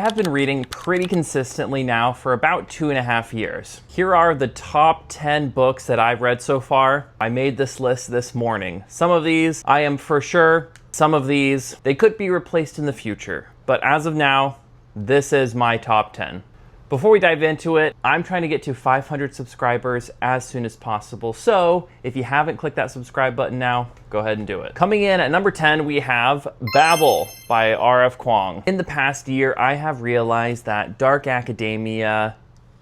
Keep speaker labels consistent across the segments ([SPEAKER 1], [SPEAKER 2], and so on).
[SPEAKER 1] have been reading pretty consistently now for about 2.5 years. Here are the top 10 books that I've read so far. I made this list this morning. Some of these I am for sure, some of these they could be replaced in the future. But as of now, this is my top 10. Before we dive into it, I'm trying to get to 500 subscribers as soon as possible. So if you haven't clicked that subscribe button now, go ahead and do it. Coming in at number 10, we have Babel by R.F. Kuang. In the past year, I have realized that dark academia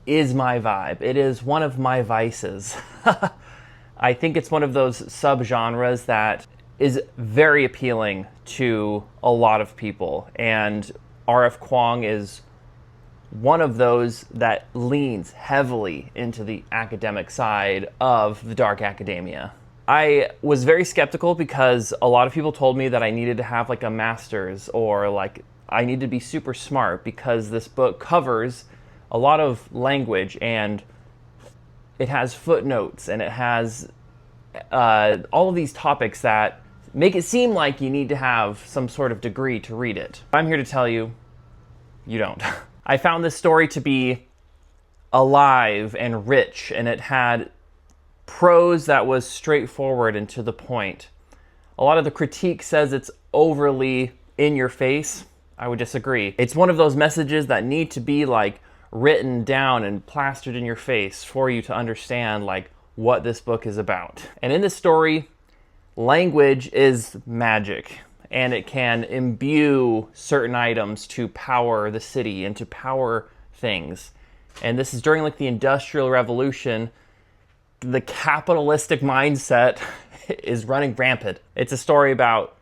[SPEAKER 1] is my vibe. It is one of my vices. I think it's one of those subgenres that is very appealing to a lot of people. And R.F. Kuang is one of those that leans heavily into the academic side of the dark academia. I was very skeptical because a lot of people told me that I needed to have like a master's or like I need to be super smart because this book covers a lot of language and it has footnotes and it has all of these topics that make it seem like you need to have some sort of degree to read it. I'm here to tell you, you don't. I found this story to be alive and rich, and it had prose that was straightforward and to the point. A lot of the critique says it's overly in your face. I would disagree. It's one of those messages that need to be like written down and plastered in your face for you to understand like what this book is about. And in this story, language is magic. And it can imbue certain items to power the city and to power things. And this is during like the Industrial Revolution. The capitalistic mindset is running rampant. It's a story about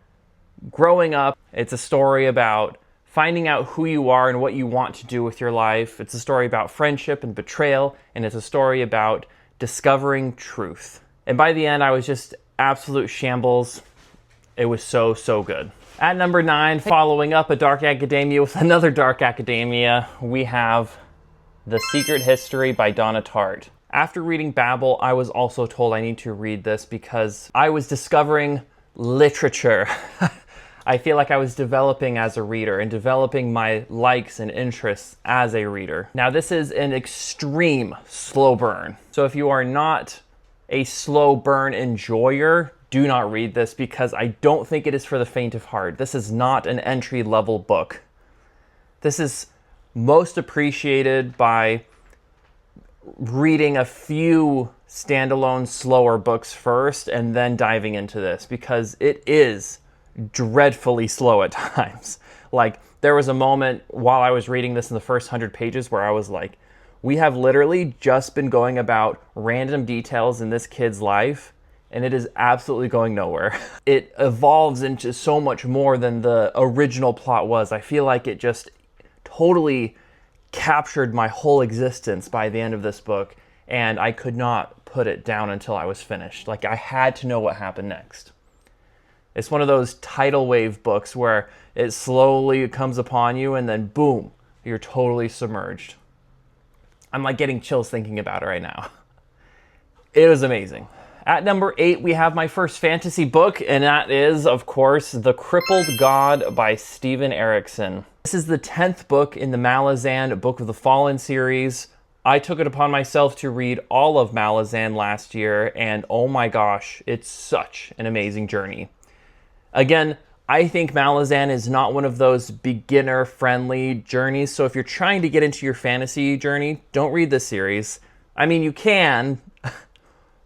[SPEAKER 1] growing up. It's a story about finding out who you are and what you want to do with your life. It's a story about friendship and betrayal. And it's a story about discovering truth. And by the end, I was just absolute shambles. It was so, so good. At number 9, following up a dark academia with another dark academia, we have The Secret History by Donna Tartt. After reading Babel, I was also told I need to read this because I was discovering literature. I feel like I was developing as a reader and developing my likes and interests as a reader. Now, this is an extreme slow burn. So if you are not a slow burn enjoyer, do not read this because I don't think it is for the faint of heart. This is not an entry-level book. This is most appreciated by reading a few standalone slower books first and then diving into this because it is dreadfully slow at times. Like there was a moment while I was reading this in the first 100 pages where I was like, we have literally just been going about random details in this kid's life and it is absolutely going nowhere. It evolves into so much more than the original plot was. I feel like it just totally captured my whole existence by the end of this book, and I could not put it down until I was finished. Like, I had to know what happened next. It's one of those tidal wave books where it slowly comes upon you, and then boom, you're totally submerged. I'm like getting chills thinking about it right now. It was amazing. At number 8, we have my first fantasy book, and that is, of course, The Crippled God by Steven Erikson. This is the 10th book in the Malazan Book of the Fallen series. I took it upon myself to read all of Malazan last year, and oh my gosh, it's such an amazing journey. Again, I think Malazan is not one of those beginner-friendly journeys, so if you're trying to get into your fantasy journey, don't read this series. I mean, you can,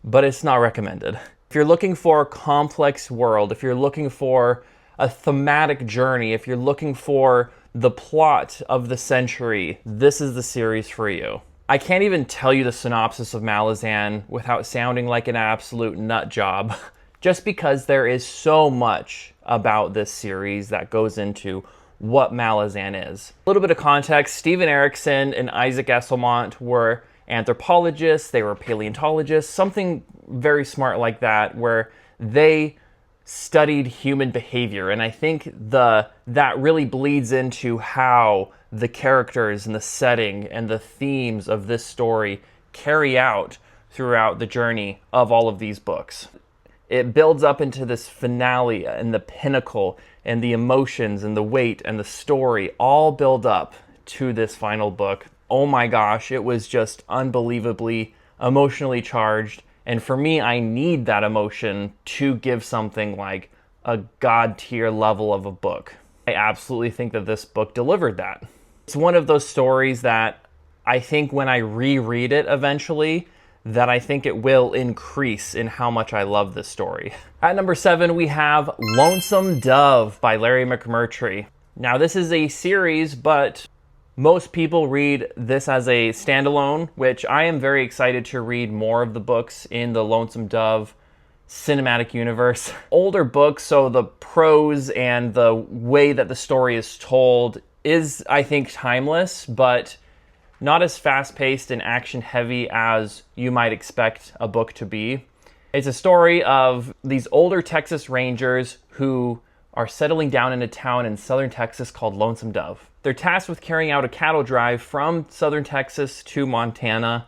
[SPEAKER 1] but it's not recommended. If you're looking for a complex world, if you're looking for a thematic journey, if you're looking for the plot of the century, this is the series for you. I can't even tell you the synopsis of Malazan without sounding like an absolute nut job, just because there is so much about this series that goes into what Malazan is. A little bit of context, Steven Erikson and Isaac Esselmont were anthropologists, they were paleontologists, something very smart like that, where they studied human behavior. And I think that really bleeds into how the characters and the setting and the themes of this story carry out throughout the journey of all of these books. It builds up into this finale and the pinnacle, and the emotions and the weight and the story all build up to this final book. Oh my gosh, it was just unbelievably emotionally charged. And for me, I need that emotion to give something like a God tier level of a book. I absolutely think that this book delivered that. It's one of those stories that I think when I reread it eventually, that I think it will increase in how much I love this story. At number 7, we have Lonesome Dove by Larry McMurtry. Now, this is a series, but most people read this as a standalone, which I am very excited to read more of the books in the Lonesome Dove cinematic universe. Older books, so the prose and the way that the story is told is, I think, timeless, but not as fast-paced and action-heavy as you might expect a book to be. It's a story of these older Texas Rangers who are settling down in a town in southern Texas called Lonesome Dove. They're tasked with carrying out a cattle drive from southern Texas to Montana,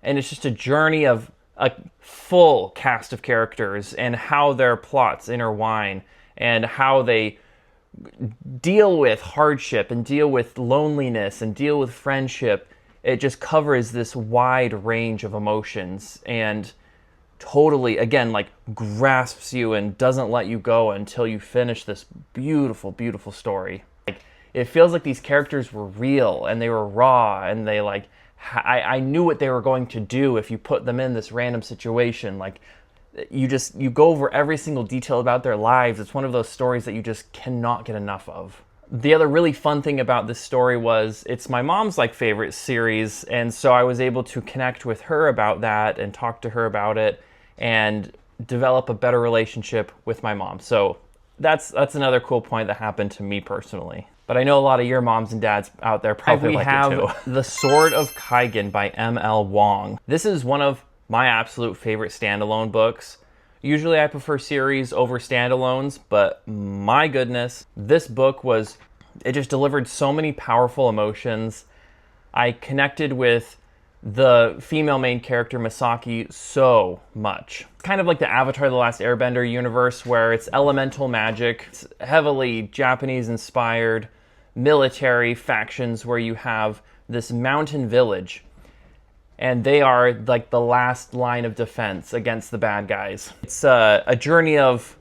[SPEAKER 1] and it's just a journey of a full cast of characters and how their plots intertwine and how they deal with hardship and deal with loneliness and deal with friendship. It just covers this wide range of emotions and totally, again, like grasps you and doesn't let you go until you finish this beautiful, beautiful story. Like, it feels like these characters were real and they were raw and they like, I knew what they were going to do if you put them in this random situation. Like, you go over every single detail about their lives. It's one of those stories that you just cannot get enough of. The other really fun thing about this story was it's my mom's like favorite series, and so I was able to connect with her about that and talk to her about it and develop a better relationship with my mom. So that's another cool point that happened to me personally. But I know a lot of your moms and dads out there probably like it too. We have The Sword of Kaigen by M.L. Wong. This is one of my absolute favorite standalone books. Usually I prefer series over standalones, but my goodness, this book it just delivered so many powerful emotions. I connected with the female main character, Misaki, so much. It's kind of like the Avatar: The Last Airbender universe, where it's elemental magic. It's heavily Japanese-inspired military factions where you have this mountain village, and they are like the last line of defense against the bad guys. It's a journey of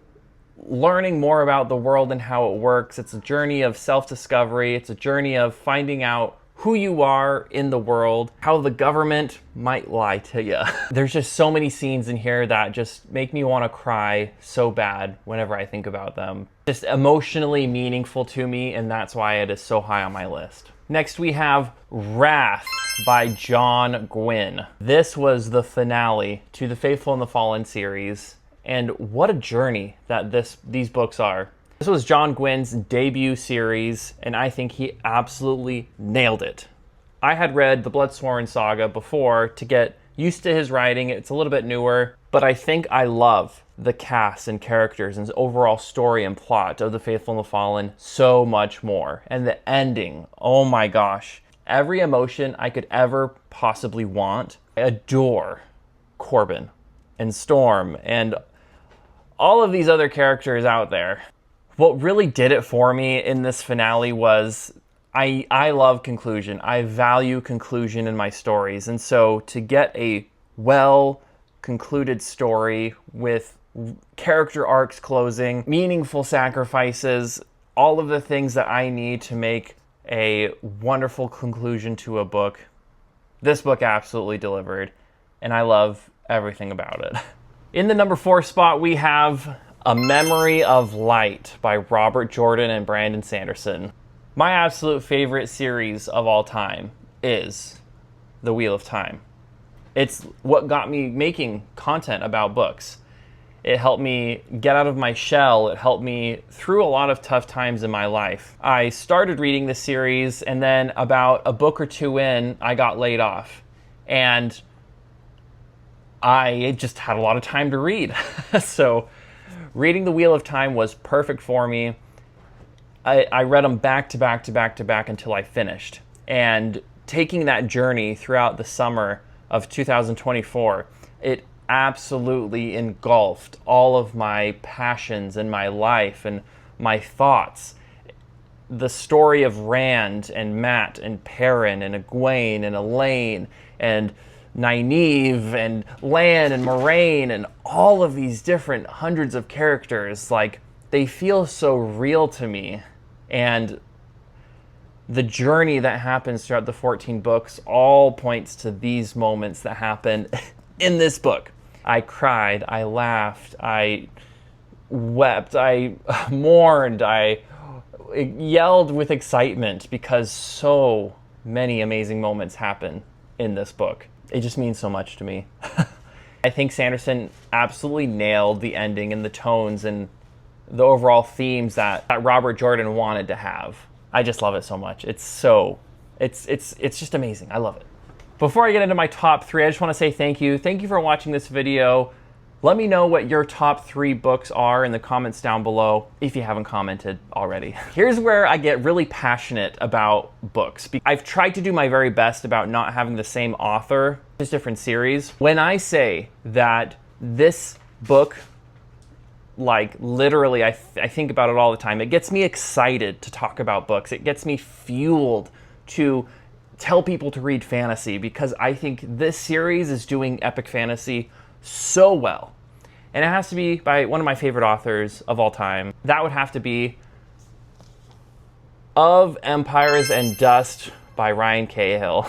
[SPEAKER 1] learning more about the world and how it works. It's a journey of self-discovery. It's a journey of finding out who you are in the world, how the government might lie to you. There's just so many scenes in here that just make me want to cry so bad whenever I think about them. Just emotionally meaningful to me, and that's why it is so high on my list. Next we have Wrath by John Gwynne. This was the finale to the Faithful and the Fallen series, and what a journey that these books are. This was John Gwynne's debut series, and I think he absolutely nailed it. I had read the Bloodsworn saga before to get used to his writing. It's a little bit newer, but I think I love the cast and characters and overall story and plot of The Faithful and the Fallen so much more. And the ending, oh my gosh. Every emotion I could ever possibly want. I adore Corbin and Storm and all of these other characters out there. What really did it for me in this finale was I love conclusion. I value conclusion in my stories. And so to get a well-concluded story with character arcs closing, meaningful sacrifices, all of the things that I need to make a wonderful conclusion to a book, this book absolutely delivered. And I love everything about it. In the number 4 spot, we have A Memory of Light by Robert Jordan and Brandon Sanderson. My absolute favorite series of all time is The Wheel of Time. It's what got me making content about books. It helped me get out of my shell. It helped me through a lot of tough times in my life. I started reading the series, and then about a book or two in, I got laid off. And I just had a lot of time to read. So reading The Wheel of Time was perfect for me. I read them back to back to back to back until I finished. And taking that journey throughout the summer of 2024, it absolutely engulfed all of my passions and my life and my thoughts. the story of Rand and Matt and Perrin and Egwene and Elaine and Nynaeve and Lan and Moraine and all of these different hundreds of characters, like, they feel so real to me. And the journey that happens throughout the 14 books all points to these moments that happen in this book. I cried, I laughed, I wept, I mourned, I yelled with excitement because so many amazing moments happen in this book. It just means so much to me. I think Sanderson absolutely nailed the ending and the tones and the overall themes that Robert Jordan wanted to have. I just love it so much. It's just amazing. I love it. Before I get into my top 3, I just want to say thank you. Thank you for watching this video. Let me know what your top 3 books are in the comments down below if you haven't commented already. Here's where I get really passionate about books. I've tried to do my very best about not having the same author, just different series. When I say that this book, like literally, I think about it all the time. It gets me excited to talk about books. It gets me fueled to tell people to read fantasy because I think this series is doing epic fantasy so well. And it has to be by one of my favorite authors of all time. That would have to be Of Empires and Dust by Ryan Cahill.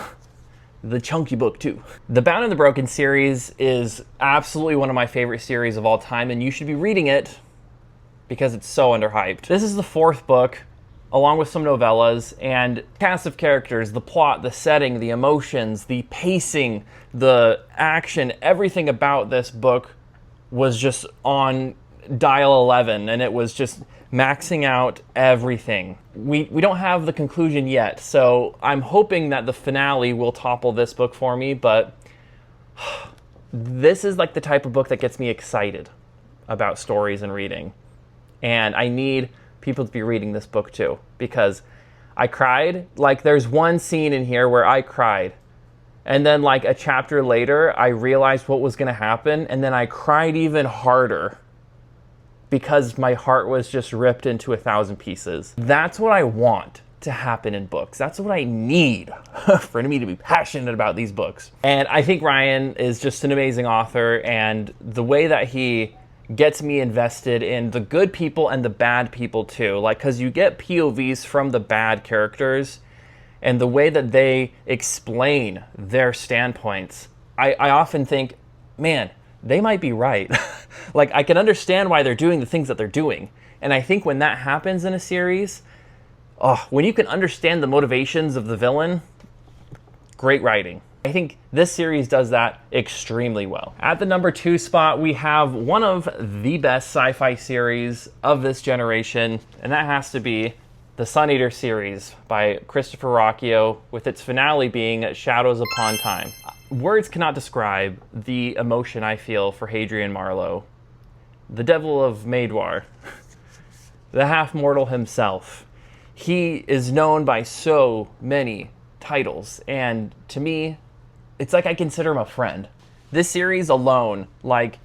[SPEAKER 1] The chunky book too. The Bound and the Broken series is absolutely one of my favorite series of all time, and you should be reading it because it's so underhyped. This is the 4th book, along with some novellas, and cast of characters, the plot, the setting, the emotions, the pacing, the action, everything about this book was just on dial 11, and it was just maxing out everything. We don't have the conclusion yet, so I'm hoping that the finale will topple this book for me, but this is like the type of book that gets me excited about stories and reading. And I need people to be reading this book too, because I cried. Like, there's one scene in here where I cried, and then like a chapter later I realized what was going to happen, and then I cried even harder because my heart was just ripped into 1,000 pieces. That's what I want to happen in books. That's what I need for me to be passionate about these books. And I think Ryan is just an amazing author, and the way that he gets me invested in the good people and the bad people too. Like, because you get POVs from the bad characters, and the way that they explain their standpoints, I often think, man, they might be right. Like, I can understand why they're doing the things that they're doing. And I think when that happens in a series, when you can understand the motivations of the villain, great writing. I think this series does that extremely well. At the number 2 spot, we have one of the best sci-fi series of this generation, and that has to be the Suneater series by Christopher Ruocchio, with its finale being Shadows Upon Time. Words cannot describe the emotion I feel for Hadrian Marlowe, the Devil of Madewar, the half-mortal himself. He is known by so many titles, and to me, it's like I consider him a friend. This series alone, like,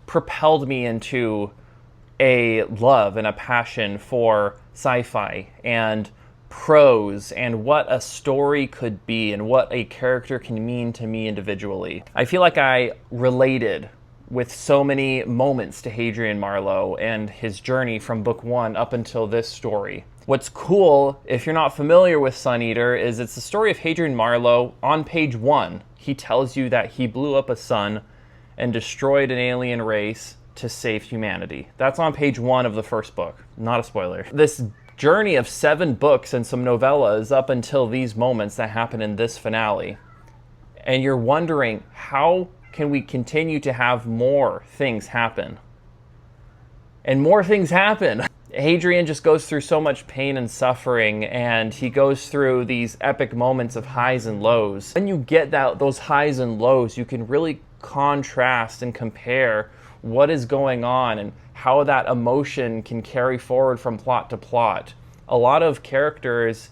[SPEAKER 1] propelled me into a love and a passion for sci-fi and prose and what a story could be and what a character can mean to me individually. I feel like I related with so many moments to Hadrian Marlowe and his journey from book 1 up until this story. What's cool, if you're not familiar with Suneater, is it's the story of Hadrian Marlowe. On page 1, he tells you that he blew up a sun and destroyed an alien race to save humanity. That's on page 1 of the first book. Not a spoiler. This journey of 7 books and some novellas up until these moments that happen in this finale. And you're wondering, how can we continue to have more things happen? And more things happen. Hadrian just goes through so much pain and suffering, and he goes through these epic moments of highs and lows. When you get those highs and lows, you can really contrast and compare what is going on and how that emotion can carry forward from plot to plot. A lot of characters,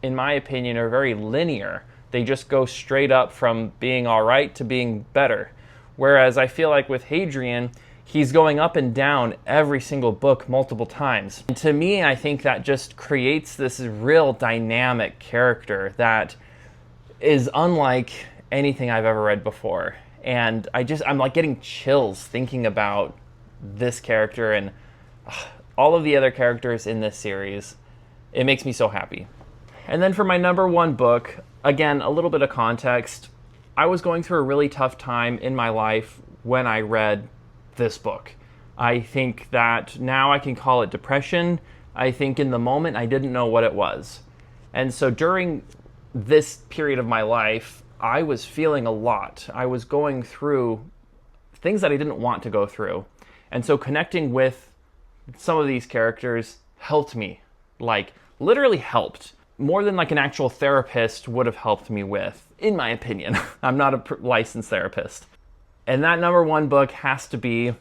[SPEAKER 1] in my opinion, are very linear. They just go straight up from being all right to being better. Whereas I feel like with Hadrian, he's going up and down every single book multiple times. And to me, I think that just creates this real dynamic character that is unlike anything I've ever read before. And I'm like getting chills thinking about this character and all of the other characters in this series. It makes me so happy. And then for my number one book, again, a little bit of context. I was going through a really tough time in my life when I read this book. I think that now I can call it depression. I think in the moment I didn't know what it was. And so during this period of my life, I was feeling a lot. I was going through things that I didn't want to go through. And so connecting with some of these characters helped me, like literally helped, more than like an actual therapist would have helped me with, in my opinion. I'm not a licensed therapist. And that number one book has to be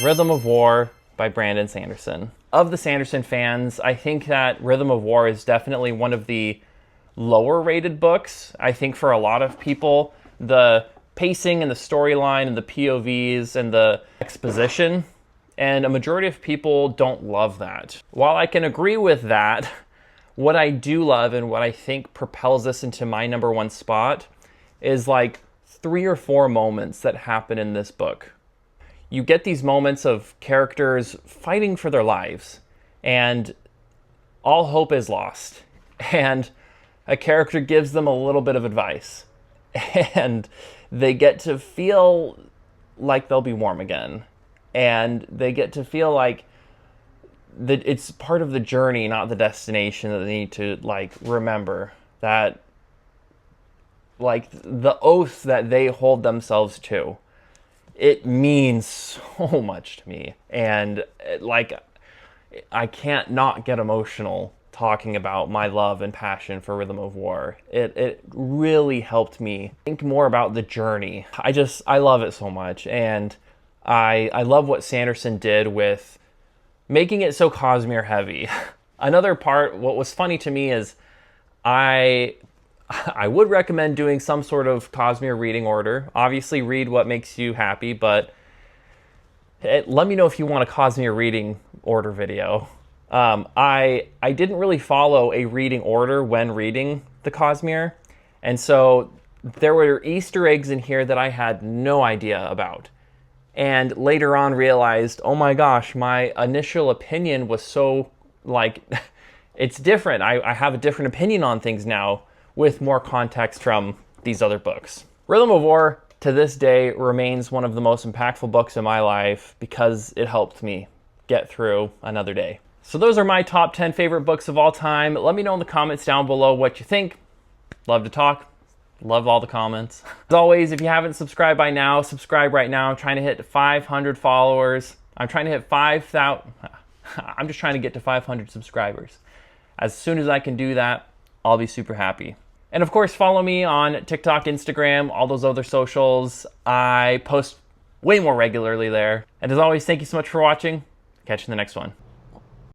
[SPEAKER 1] Rhythm of War by Brandon Sanderson. Of the Sanderson fans, I think that Rhythm of War is definitely one of the lower rated books. I think for a lot of people, the pacing and the storyline and the POVs and the exposition, and a majority of people don't love that. While I can agree with that, what I do love and what I think propels this into my number one spot is like 3 or 4 moments that happen in this book. You get these moments of characters fighting for their lives and all hope is lost. And a character gives them a little bit of advice and they get to feel like they'll be warm again. And they get to feel like that it's part of the journey, not the destination, that they need to like remember that, like the oath that they hold themselves to, it means so much to me. And like, I can't not get emotional talking about my love and passion for Rhythm of War. It really helped me think more about the journey. I love it so much. And I love what Sanderson did with making it so Cosmere heavy. Another part, what was funny to me is I would recommend doing some sort of Cosmere reading order. Obviously read what makes you happy, but let me know if you want a Cosmere reading order video. I didn't really follow a reading order when reading the Cosmere, and so there were Easter eggs in here that I had no idea about. And later on realized, oh my gosh, my initial opinion was so, like, it's different. I have a different opinion on things now with more context from these other books. Rhythm of War, to this day, remains one of the most impactful books in my life because it helped me get through another day. So those are my top 10 favorite books of all time. Let me know in the comments down below what you think. Love to talk. Love all the comments. As always, if you haven't subscribed by now, subscribe right now. I'm trying to hit 500 followers. I'm trying to hit 5,000. I'm just trying to get to 500 subscribers. As soon as I can do that, I'll be super happy. And of course, follow me on TikTok, Instagram, all those other socials. I post way more regularly there. And as always, thank you so much for watching. Catch you in the next one.